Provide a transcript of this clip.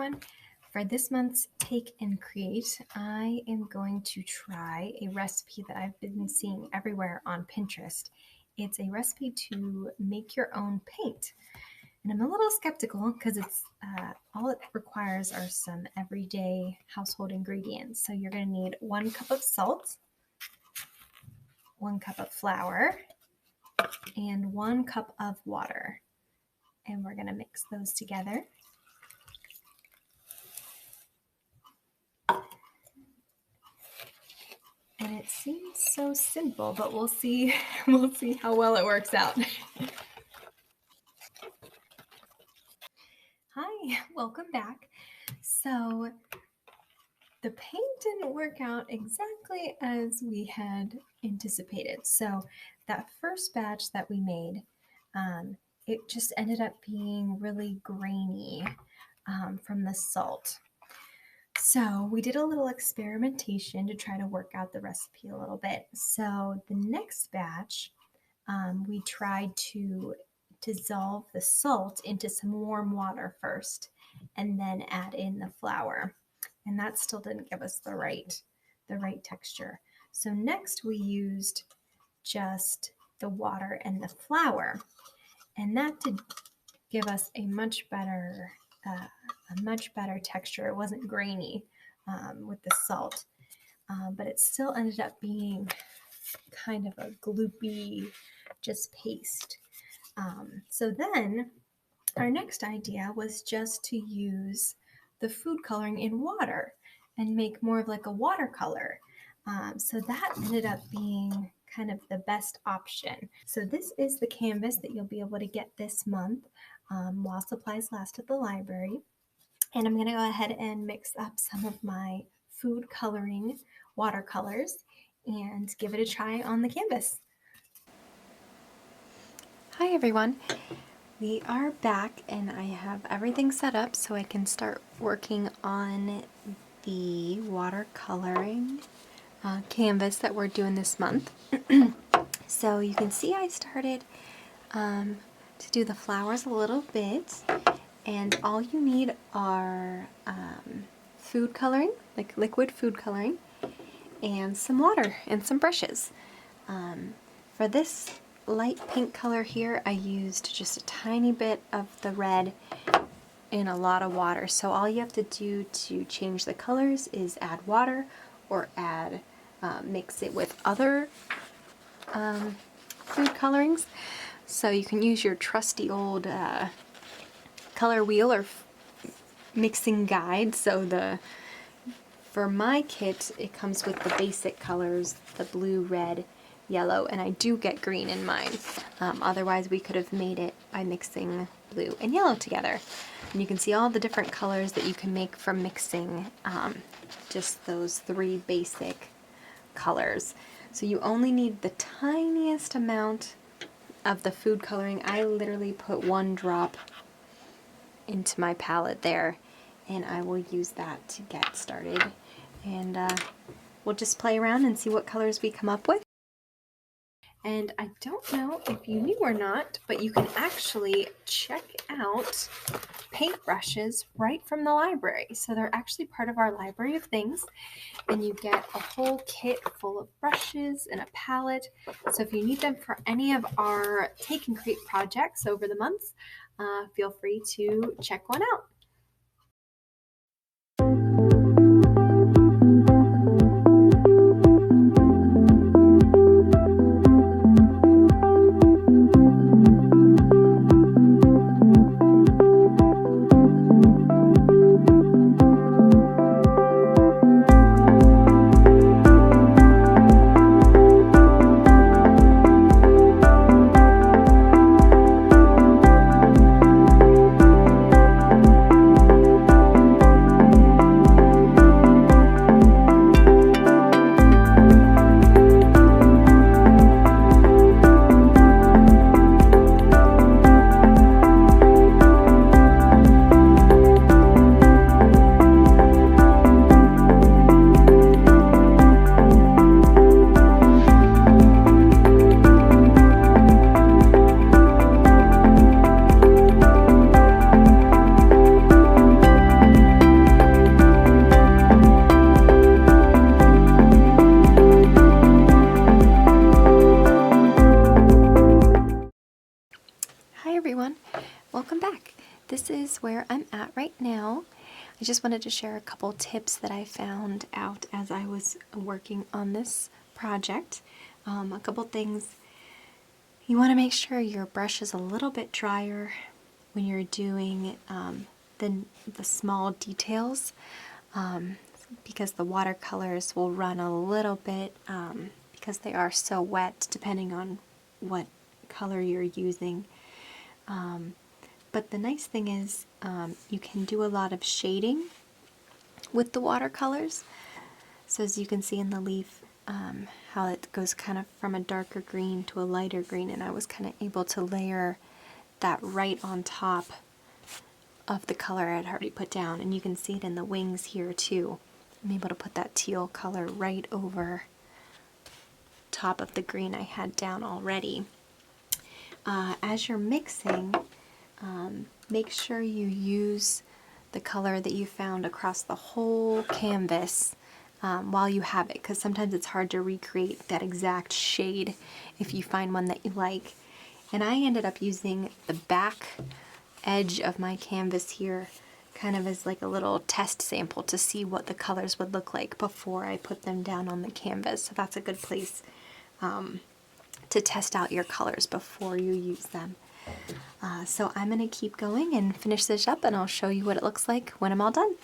everyone. For this month's Take and Create, I am going to try a recipe that I've been seeing everywhere on Pinterest. It's a recipe to make your own paint. And I'm a little skeptical because it's all it requires are some everyday household ingredients. So you're going to need 1 cup of salt, 1 cup of flour, and 1 cup of water. And we're going to mix those together. And it seems so simple, but we'll see how well it works out. Hi, welcome back. So the paint didn't work out exactly as we had anticipated. So that first batch that we made, it just ended up being really grainy from the salt. So we did a little experimentation to try to work out the recipe a little bit. So the next batch, we tried to dissolve the salt into some warm water first and then add in the flour. And that still didn't give us the right texture. So next we used just the water and the flour, and that did give us a much better texture. It wasn't grainy with the salt, but it still ended up being kind of a gloopy, just paste. So then our next idea was just to use the food coloring in water and make more of like a watercolor. So that ended up being kind of the best option. So this is the canvas that you'll be able to get this month while supplies last at the library. And I'm going to go ahead and mix up some of my food coloring watercolors and give it a try on the canvas. Hi everyone. We are back and I have everything set up so I can start working on the watercoloring canvas that we're doing this month. So you can see I started to do the flowers a little bit, and all you need are food coloring, like liquid food coloring, and some water and some brushes. For this light pink color here, I used just a tiny bit of the red and a lot of water. So all you have to do to change the colors is add water or add mix it with other food colorings. So you can use your trusty old color wheel or mixing guide. So for my kit, it comes with the basic colors, the blue, red, yellow, and I do get green in mine. Otherwise we could have made it by mixing blue and yellow together. And you can see all the different colors that you can make from mixing just those 3 basic colors. So you only need the tiniest amount of the food coloring. I literally put 1 drop into my palette there, and I will use that to get started. And we'll just play around and see what colors we come up with. And I don't know if you knew or not, but you can actually check out paintbrushes right from the library. So they're actually part of our library of things, and you get a whole kit full of brushes and a palette. So if you need them for any of our Take and Create projects over the months, feel free to check one out. is where I'm at right now. I just wanted to share a couple tips that I found out as I was working on this project. A couple things. You want to make sure your brush is a little bit drier when you're doing the small details, because the watercolors will run a little bit because they are so wet depending on what color you're using. But the nice thing is you can do a lot of shading with the watercolors. So as you can see in the leaf, how it goes kind of from a darker green to a lighter green, and I was kind of able to layer that right on top of the color I'd already put down, and you can see it in the wings here too. I'm able to put that teal color right over top of the green I had down already. As you're mixing, make sure you use the color that you found across the whole canvas while you have it, because sometimes it's hard to recreate that exact shade if you find one that you like. And I ended up using the back edge of my canvas here kind of as like a little test sample to see what the colors would look like before I put them down on the canvas. So that's a good place to test out your colors before you use them. So I'm going to keep going and finish this up, and I'll show you what it looks like when I'm all done.